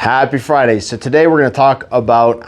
Happy Friday. So today we're going to talk about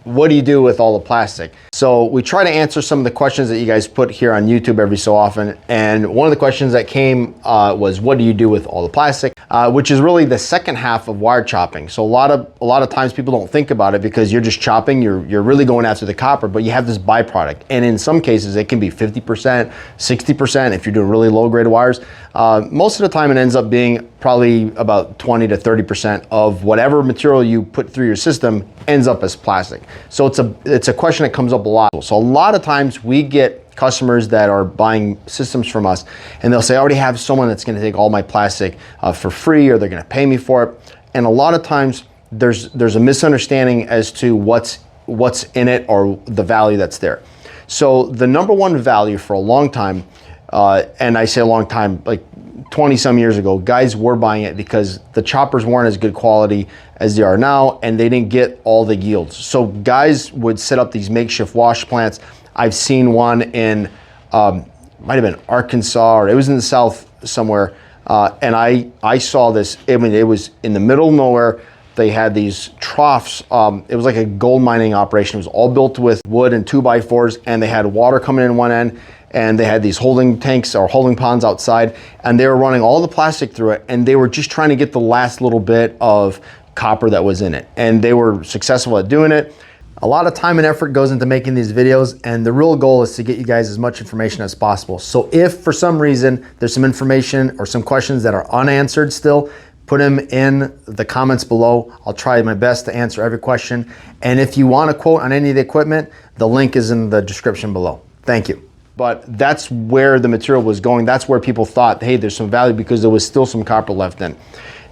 what do you do with all the plastic. So we try to answer some of the questions that you guys put here on YouTube every so often. And one of the questions that came was, what do you do with all the plastic? Which is really the second half of wire chopping. So a lot of times people don't think about it because you're just chopping, you're really going after the copper, but you have this byproduct. And in some cases it can be 50%, 60% if you're doing really low grade wires. Most of the time it ends up being probably about 20 to 30% of whatever material you put through your system ends up as plastic. So it's a question that comes up a lot. So a lot of times we get customers that are buying systems from us and they'll say, I already have someone that's going to take all my plastic for free, or they're going to pay me for it. And a lot of times there's a misunderstanding as to what's in it or the value that's there. So the number one value for a long time, and I say a long time, like 20 some years ago, guys were buying it because the choppers weren't as good quality as they are now, and they didn't get all the yields. So guys would set up these makeshift wash plants. I've seen one in, might have been Arkansas, or it was in the South somewhere. And I saw this, I mean, it was in the middle of nowhere. They had these troughs. It was like a gold mining operation. It was all built with wood and 2x4s, and they had water coming in one end, and they had these holding tanks or holding ponds outside, and they were running all the plastic through it, and they were just trying to get the last little bit of copper that was in it. And they were successful at doing it. A lot of time and effort goes into making these videos, and the real goal is to get you guys as much information as possible. So if for some reason there's some information or some questions that are unanswered still, put them in the comments below. I'll try my best to answer every question. And if you want a quote on any of the equipment, the link is in the description below. Thank you. But that's where the material was going. That's where people thought, hey, there's some value because there was still some copper left in.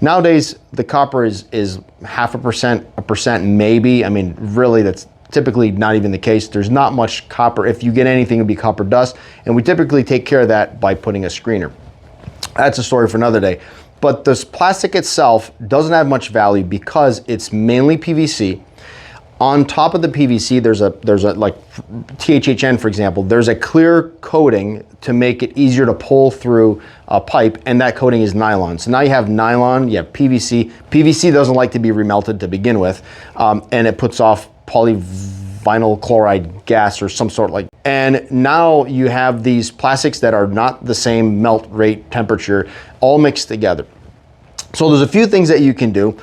Nowadays, the copper is 0.5%, 1% maybe. I mean, really, that's typically not even the case. There's not much copper. If you get anything, it would be copper dust. And we typically take care of that by putting a screener. That's a story for another day. But this plastic itself doesn't have much value because it's mainly PVC. On top of the PVC, there's a like THHN, for example, there's a clear coating to make it easier to pull through a pipe, and that coating is nylon. So now you have nylon, you have PVC. PVC doesn't like to be remelted to begin with, and it puts off polyvinyl chloride gas or some sort like. And now you have these plastics that are not the same melt rate, temperature, all mixed together. So there's a few things that you can do.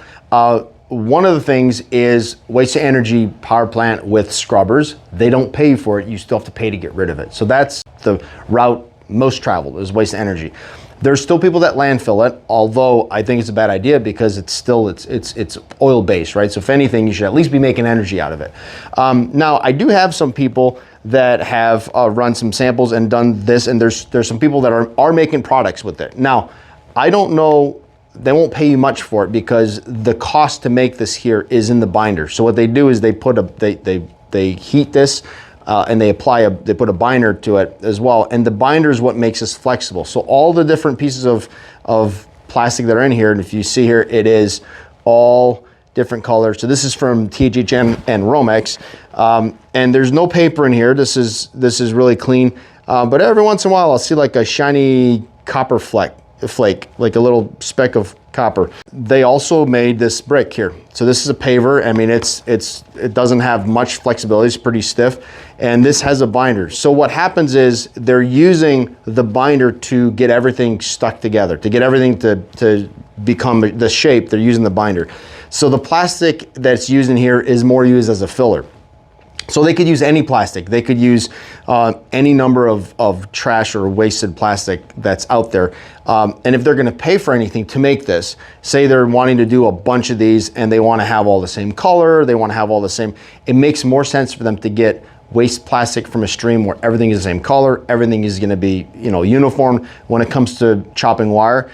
One of the things is waste to energy power plant with scrubbers. They don't pay for it. You still have to pay to get rid of it. So that's the route most traveled, is waste to energy. There's still people that landfill it, although I think it's a bad idea because it's still, it's oil based, right? So if anything, you should at least be making energy out of it. Now I do have some people that have run some samples and done this, and there's some people that are making products with it. Now, I don't know, they won't pay you much for it because the cost to make this here is in the binder. So what they do is they put they heat this and they put a binder to it as well. And the binder is what makes this flexible. So all the different pieces of plastic that are in here, and if you see here, it is all different colors. So this is from THHN and Romex, and there's no paper in here. This is really clean. But every once in a while, I'll see like a shiny copper flake, like a little speck of copper. They also made this brick here. So this is a paver. I mean, it doesn't have much flexibility. It's pretty stiff. And this has a binder. So what happens is they're using the binder to get everything stuck together, to get everything to become the shape. They're using the binder. So the plastic that's used in here is more used as a filler. So they could use any plastic. They could use any number of trash or wasted plastic that's out there. And if they're gonna pay for anything to make this, say they're wanting to do a bunch of these and they wanna have all the same color, they wanna have all the same, it makes more sense for them to get waste plastic from a stream where everything is the same color, everything is gonna be, you know, uniform. When it comes to chopping wire,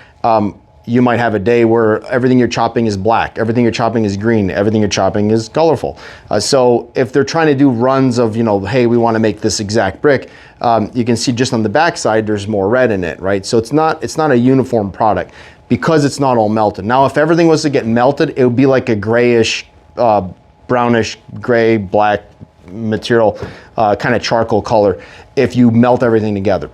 you might have a day where everything you're chopping is black, everything you're chopping is green, everything you're chopping is colorful. So if they're trying to do runs of, you know, hey, we want to make this exact brick, you can see just on the back side, there's more red in it, right? So it's not a uniform product because it's not all melted. Now, if everything was to get melted, it would be like a grayish, brownish, gray, black material, kind of charcoal color if you melt everything together.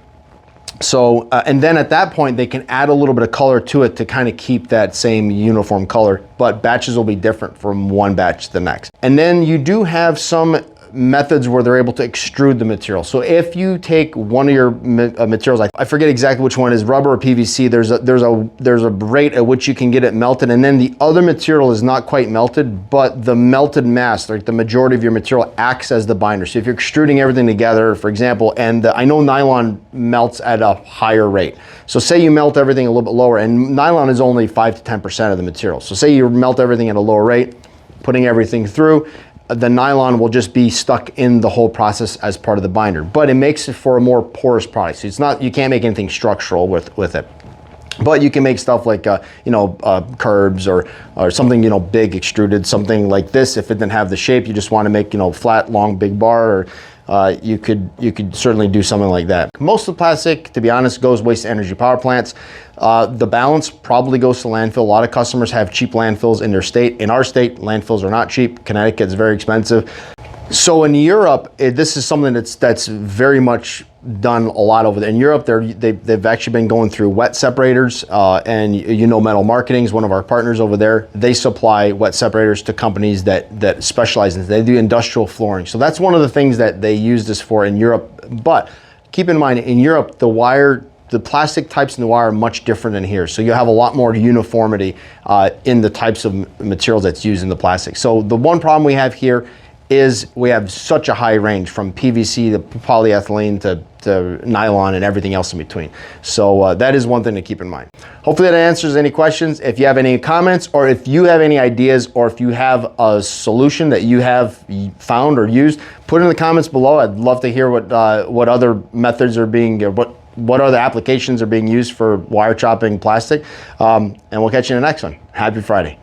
So, and then at that point, they can add a little bit of color to it to kind of keep that same uniform color, but batches will be different from one batch to the next. And then you do have some methods where they're able to extrude the material. So if you take one of your materials, I forget exactly which one is rubber or PVC, there's a rate at which you can get it melted, and then the other material is not quite melted, but the melted mass, like the majority of your material, acts as the binder. So if you're extruding everything together, for example, and I know nylon melts at a higher rate. So say you melt everything a little bit lower, and nylon is only 5 to 10% of the material. So say you melt everything at a lower rate, putting everything through, the nylon will just be stuck in the whole process as part of the binder, but it makes it for a more porous product. So it's not, you can't make anything structural with it, but you can make stuff like curbs or something, big extruded, something like this. If it didn't have the shape, you just want to make, flat, long, big bar, or you could certainly do something like that. Most of the plastic, to be honest, goes waste to energy power plants. The balance probably goes to landfill. A lot of customers have cheap landfills in their state. In our state, landfills are not cheap. Connecticut is very expensive. So in Europe, this is something that's very much done a lot over there. In Europe, they've actually been going through wet separators, and Metal Marketing is one of our partners over there. They supply wet separators to companies that specialize in this. They do industrial flooring. So that's one of the things that they use this for in Europe. But keep in mind, in Europe, the plastic types in the wire are much different than here. So you have a lot more uniformity in the types of materials that's used in the plastic. So the one problem we have here is we have such a high range from PVC to polyethylene to nylon and everything else in between. So that is one thing to keep in mind. Hopefully that answers any questions. If you have any comments, or if you have any ideas, or if you have a solution that you have found or used, put it in the comments below. I'd love to hear what other methods are being, what other applications are being used for wire chopping plastic. And we'll catch you in the next one. Happy Friday.